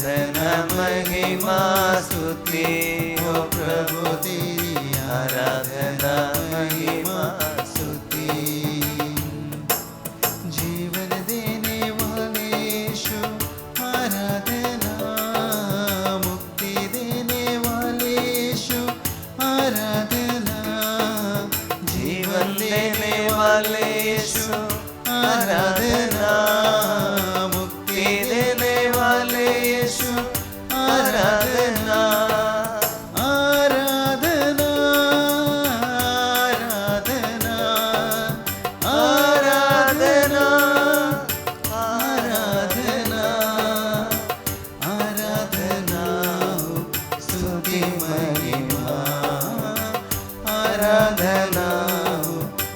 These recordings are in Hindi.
आराधना महिमा स्तुति हो प्रभु तेरी, आराधना महिमा स्तुति। जीवन देने वाले यीशु आराधना, मुक्ति देने वाले यीशु आराधना, जीवन देने वाले यीशु आराधना, मुक्ति देने वाले यीशु आराधना। आराधना आराधना आराधना आराधना आराधना स्तुति महिमा, आराधना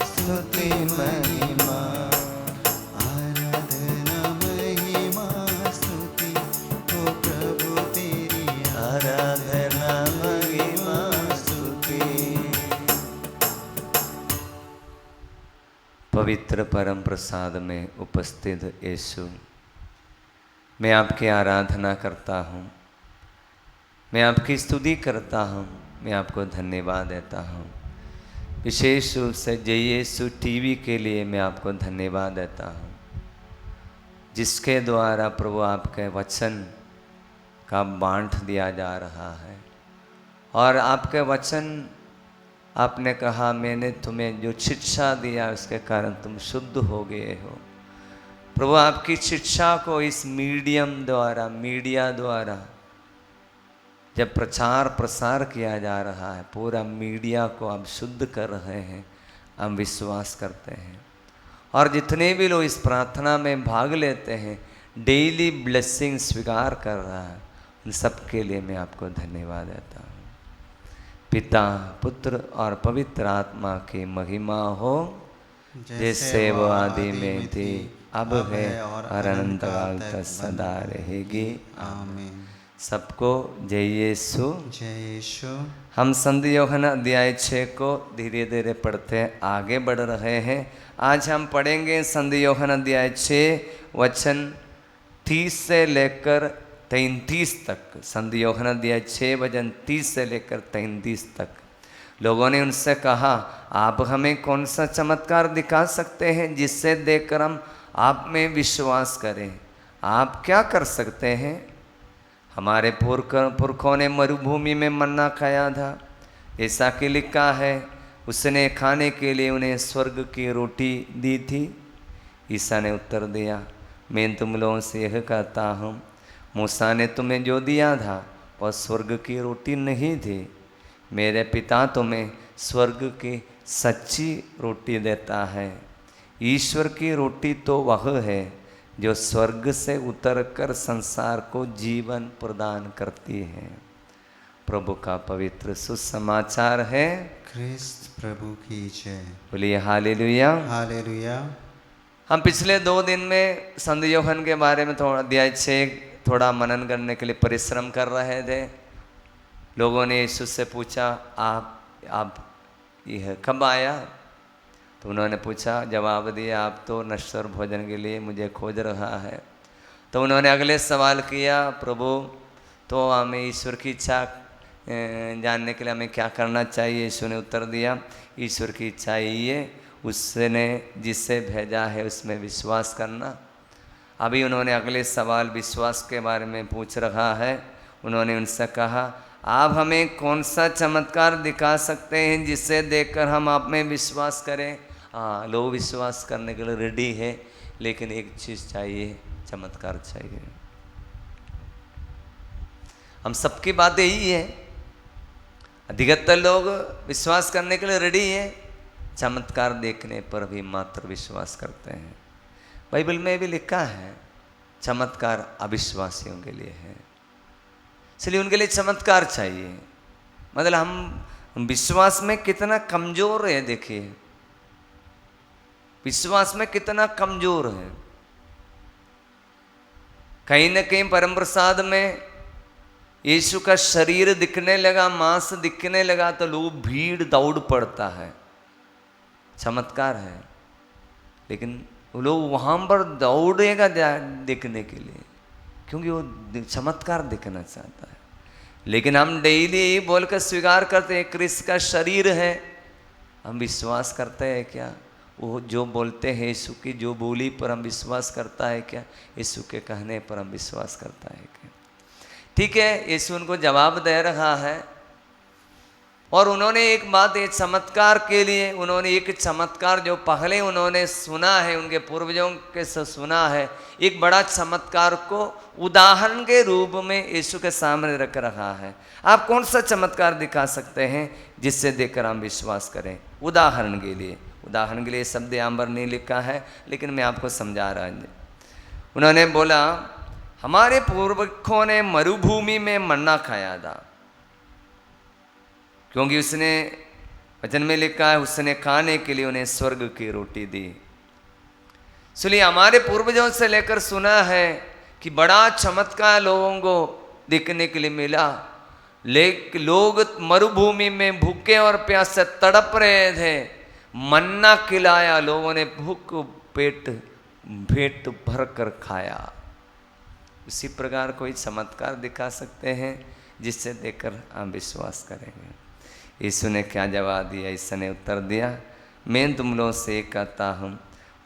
स्तुति महिमा, आराधना महिमा स्तुति हो प्रभु तेरी, आराधना महिमा स्तुति। पवित्र परम प्रसाद में उपस्थित यीशु, मैं आपकी आराधना करता हूँ, मैं आपकी स्तुति करता हूँ, मैं आपको धन्यवाद देता हूँ। विशेष रूप से जय यीशु टीवी के लिए मैं आपको धन्यवाद देता हूँ, जिसके द्वारा प्रभु आपके वचन का बांट दिया जा रहा है। और आपके वचन, आपने कहा मैंने तुम्हें जो शिक्षा दिया उसके कारण तुम शुद्ध हो गए हो। प्रभु आपकी शिक्षा को इस मीडिया द्वारा जब प्रचार प्रसार किया जा रहा है, पूरा मीडिया को आप शुद्ध कर रहे हैं, हम विश्वास करते हैं। और जितने भी लोग इस प्रार्थना में भाग लेते हैं, डेली ब्लेसिंग स्वीकार कर रहा है, उन सब के लिए मैं आपको धन्यवाद देता हूँ। पिता, पुत्र और पवित्र आत्मा की महिमा हो, जैसे वो आदि में थी, अब है और अनंत काल तक सदा रहेगी। आमीन। सबको जय यीशु। जय यीशु। हम संत यूहन्ना अध्याय 6 को धीरे धीरे पढ़ते आगे बढ़ रहे हैं। आज हम पढ़ेंगे संत यूहन्ना अध्याय 6 वचन 30 से लेकर 33 तक। संत यूहन्ना अध्याय 6 वचन 30 से लेकर 33 तक। लोगों ने उनसे कहा, आप हमें कौन सा चमत्कार दिखा सकते हैं जिससे देखकर हम आप में विश्वास करें? आप क्या कर सकते हैं? हमारे पुरखों ने मरुभूमि में मन्ना खाया था, ऐसा कि लिखा है, उसने खाने के लिए उन्हें स्वर्ग की रोटी दी थी। ईसा ने उत्तर दिया, मैं तुम लोगों से यह कहता हूँ, मूसा ने तुम्हें जो दिया था वह स्वर्ग की रोटी नहीं थी। मेरे पिता तुम्हें स्वर्ग की सच्ची रोटी देता है। ईश्वर की रोटी तो वह है जो स्वर्ग से उतरकर संसार को जीवन प्रदान करती है। प्रभु का पवित्र सुसमाचार है। क्रिस्त प्रभु की जय। बोलिए हालेलुया। हालेलुया। हम पिछले 2 दिन में संत यूहन्ना के बारे में थोड़ा अध्याय 6 थोड़ा मनन करने के लिए परिश्रम कर रहे थे। लोगों ने यीशु से पूछा, आप यह कब आया? तो उन्होंने पूछा, जवाब दिया, आप तो नश्वर भोजन के लिए मुझे खोज रहा है। तो उन्होंने अगले सवाल किया, प्रभु तो हमें ईश्वर की इच्छा जानने के लिए हमें क्या करना चाहिए? यीशु ने उत्तर दिया, ईश्वर की इच्छा यही है, उसने जिससे भेजा है उसमें विश्वास करना। अभी उन्होंने अगले सवाल विश्वास के बारे में पूछ रहा है। उन्होंने उनसे कहा, आप हमें कौन सा चमत्कार दिखा सकते हैं जिससे देखकर हम आप में विश्वास करें? हाँ, लोग विश्वास करने के लिए रेडी है, लेकिन एक चीज़ चाहिए, चमत्कार चाहिए। हम सबकी बात यही है, अधिकतर लोग विश्वास करने के लिए रेडी है, चमत्कार देखने पर भी मात्र विश्वास करते हैं। बाइबल में भी लिखा है, चमत्कार अविश्वासियों के लिए है, इसलिए उनके लिए चमत्कार चाहिए। मतलब हम विश्वास में कितना कमजोर है, देखिए विश्वास में कितना कमजोर है। कहीं न कहीं परम प्रसाद में यीशु का शरीर दिखने लगा, मांस दिखने लगा, तो लोग भीड़ दौड़ पड़ता है, चमत्कार है। लेकिन लोग वहां पर दौड़ेगा देखने के लिए, क्योंकि वो चमत्कार दिखना चाहता है। लेकिन हम डेली बोलकर स्वीकार करते हैं क्रिस्त का शरीर है, हम विश्वास करते हैं क्या? वो जो बोलते हैं यीशु की जो बोली पर हम विश्वास करता है क्या? यीशु के कहने पर हम विश्वास करता है क्या? ठीक है, यीशु उनको जवाब दे रहा है और उन्होंने एक बात, एक चमत्कार के लिए उन्होंने एक चमत्कार जो पहले उन्होंने सुना है, उनके पूर्वजों के से सुना है, एक बड़ा चमत्कार को उदाहरण के रूप में यीशु के सामने रख रहा है। आप कौन सा चमत्कार दिखा सकते हैं जिससे देखकर हम विश्वास करें? उदाहरण के लिए शब्द यहाँ पर नहीं लिखा है, लेकिन मैं आपको समझा रहा हूँ। उन्होंने बोला हमारे पूर्वजों ने मरुभूमि में मन्ना खाया था, क्योंकि उसने वचन में लिखा है उसने खाने के लिए उन्हें स्वर्ग की रोटी दी। इसलिए हमारे पूर्वजों से लेकर सुना है कि बड़ा चमत्कार लोगों को देखने के लिए मिला, लेकिन लोग मरुभूमि में भूखे और प्यासे तड़प रहे थे, मन्ना खिलाया, लोगों ने भूख पेट भर कर खाया। उसी प्रकार कोई चमत्कार दिखा सकते हैं जिससे देखकर हम विश्वास करेंगे। यीशु ने क्या जवाब दिया? यीशु ने उत्तर दिया, मैं तुम लोगों से कहता हूँ,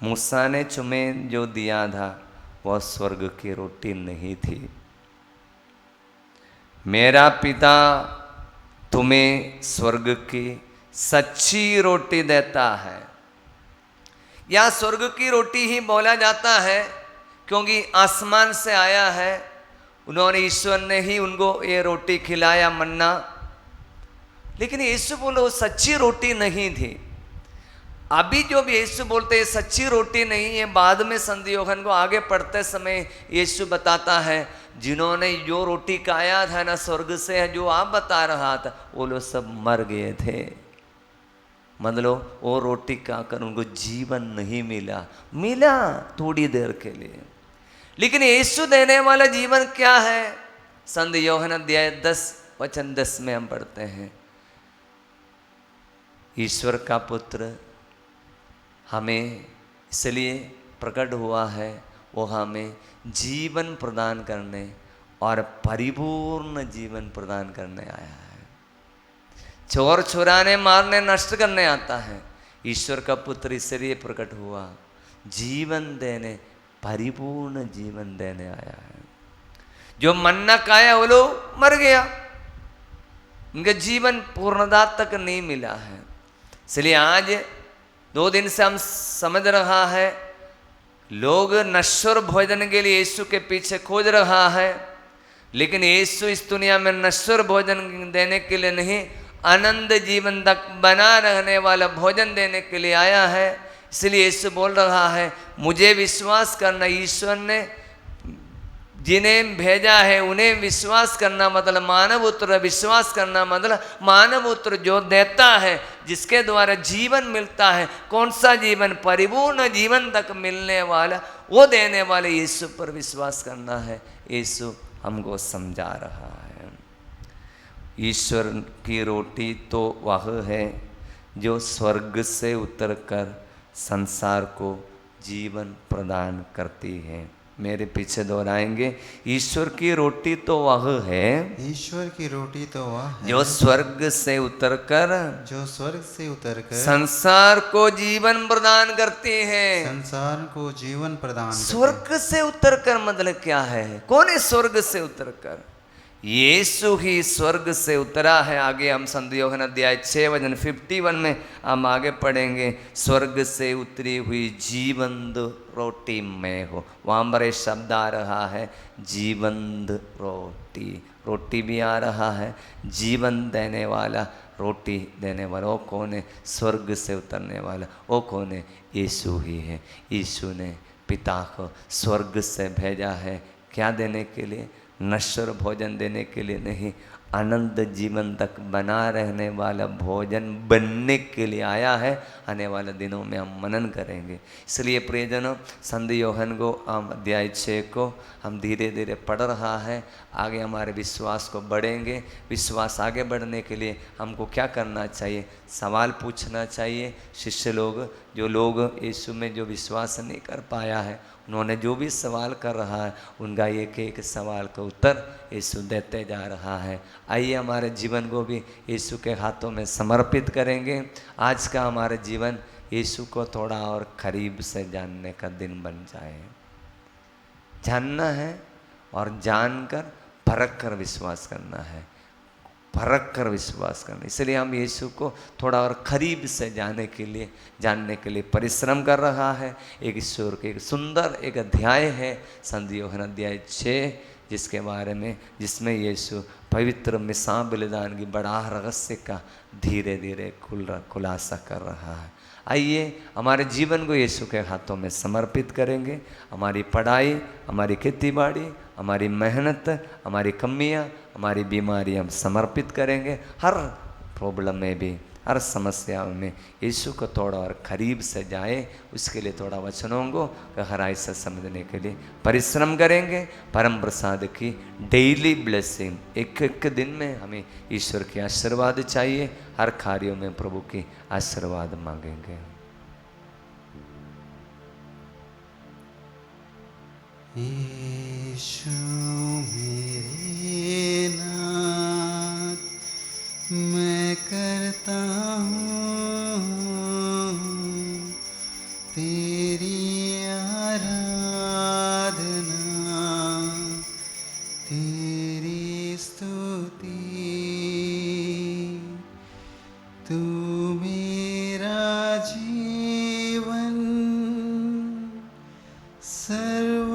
मूसा ने तुम्हें जो दिया था वह स्वर्ग की रोटी नहीं थी, मेरा पिता तुम्हें स्वर्ग की सच्ची रोटी देता है। या स्वर्ग की रोटी ही बोला जाता है क्योंकि आसमान से आया है, उन्होंने ईश्वर ने ही उनको ये रोटी खिलाया, मन्ना। लेकिन यीशु बोलो सच्ची रोटी नहीं थी। अभी जो भी यीशु बोलते हैं सच्ची रोटी नहीं है, बाद में संत यूहन्ना को आगे पढ़ते समय यीशु बताता है जिन्होंने जो रोटी खाया था ना स्वर्ग से, जो आप बता रहा था, वो लोग सब मर गए थे। मतलब वो रोटी खाकर उनको जीवन नहीं मिला थोड़ी देर के लिए। लेकिन यीशु देने वाला जीवन क्या है? संत यूहन्ना अध्याय 10 वचन 10 में हम पढ़ते हैं, ईश्वर का पुत्र हमें इसलिए प्रकट हुआ है, वो हमें जीवन प्रदान करने और परिपूर्ण जीवन प्रदान करने आया है। चोर चुराने मारने नष्ट करने आता है, ईश्वर का पुत्र इसलिए प्रकट हुआ जीवन देने, परिपूर्ण जीवन देने आया है। जो मन्ना खाया वो लोग मर गया, उनके जीवन पूर्णता तक नहीं मिला है। इसलिए आज 2 दिन से हम समझ रहा है लोग नश्वर भोजन के लिए यीशु के पीछे खोज रहा है, लेकिन यीशु इस दुनिया में नश्वर भोजन देने के लिए नहीं, आनंद जीवन तक बना रहने वाला भोजन देने के लिए आया है। इसलिए यीशु बोल रहा है मुझे विश्वास करना, ईश्वर ने जिन्हें भेजा है उन्हें विश्वास करना, मतलब मानव पुत्र विश्वास करना, मतलब मानव पुत्र जो देता है, जिसके द्वारा जीवन मिलता है। कौन सा जीवन? परिपूर्ण जीवन तक मिलने वाला, वो देने वाले यीशु पर विश्वास करना है। यीशु हमको समझा रहा है ईश्वर की रोटी तो वह है जो स्वर्ग से उतरकर संसार को जीवन प्रदान करती है। मेरे पीछे दोहराएंगे, ईश्वर की रोटी तो वह है, ईश्वर की रोटी तो वह है जो स्वर्ग से उतरकर संसार को जीवन प्रदान करती है। संसार को जीवन प्रदान करती है। स्वर्ग से उतरकर मतलब क्या है? कौन है स्वर्ग से उतरकर? यीशु ही स्वर्ग से उतरा है। आगे हम संत यूहन्ना अध्याय 6 वचन 51 में हम आगे पढ़ेंगे, स्वर्ग से उतरी हुई जीवंत रोटी मैं हो। वहाँ पर शब्द आ रहा है जीवंत रोटी, रोटी भी आ रहा है, जीवन देने वाला, रोटी देने वाला। वो कौन है? स्वर्ग से उतरने वाला वो कौन है? यीशु ही है। यीशु ने पिता को स्वर्ग से भेजा है, क्या देने के लिए? नश्वर भोजन देने के लिए नहीं, अनंत जीवन तक बना रहने वाला भोजन बनने के लिए आया है। आने वाले दिनों में हम मनन करेंगे। इसलिए प्रियजनों, संत यूहन्ना को अध्याय 6 को हम धीरे धीरे पढ़ रहा है। आगे हमारे विश्वास को बढ़ेंगे। विश्वास आगे बढ़ने के लिए हमको क्या करना चाहिए? सवाल पूछना चाहिए। शिष्य लोग, जो लोग यीशु में जो विश्वास नहीं कर पाया है, उन्होंने जो भी सवाल कर रहा है, उनका एक एक सवाल का उत्तर यीशु देते जा रहा है। आइए हमारे जीवन को भी यीशु के हाथों में समर्पित करेंगे। आज का हमारा जीवन यीशु को थोड़ा और करीब से जानने का दिन बन जाए। जानना है और जानकर परख कर विश्वास करना है, परख कर विश्वास करना। इसलिए हम यीशु को थोड़ा और करीब से जानने के लिए परिश्रम कर रहा है। एक ईश्वर के एक सुंदर एक अध्याय है संत यूहन्ना अध्याय 6, जिसमें यीशु पवित्र मिसा बलिदान की बड़ा रहस्य का धीरे धीरे खुलासा कर रहा है। आइए हमारे जीवन को यीशु के हाथों में समर्पित करेंगे। हमारी पढ़ाई, हमारी खेती बाड़ी, हमारी मेहनत, हमारी कमियां, हमारी बीमारी हम समर्पित करेंगे। हर प्रॉब्लम में भी, हर समस्या में यीशु को थोड़ा और करीब से जाए, उसके लिए थोड़ा वचनों को गहराई से समझने के लिए परिश्रम करेंगे। परम प्रसाद की डेली ब्लेसिंग, एक एक दिन में हमें ईश्वर के आशीर्वाद चाहिए। हर कार्यों में प्रभु की आशीर्वाद मांगेंगे। यीशु मेरे नाथ, मैं करता हूँ तेरी आराधना, तेरी स्तुति। तू मेरा जीवन सर्व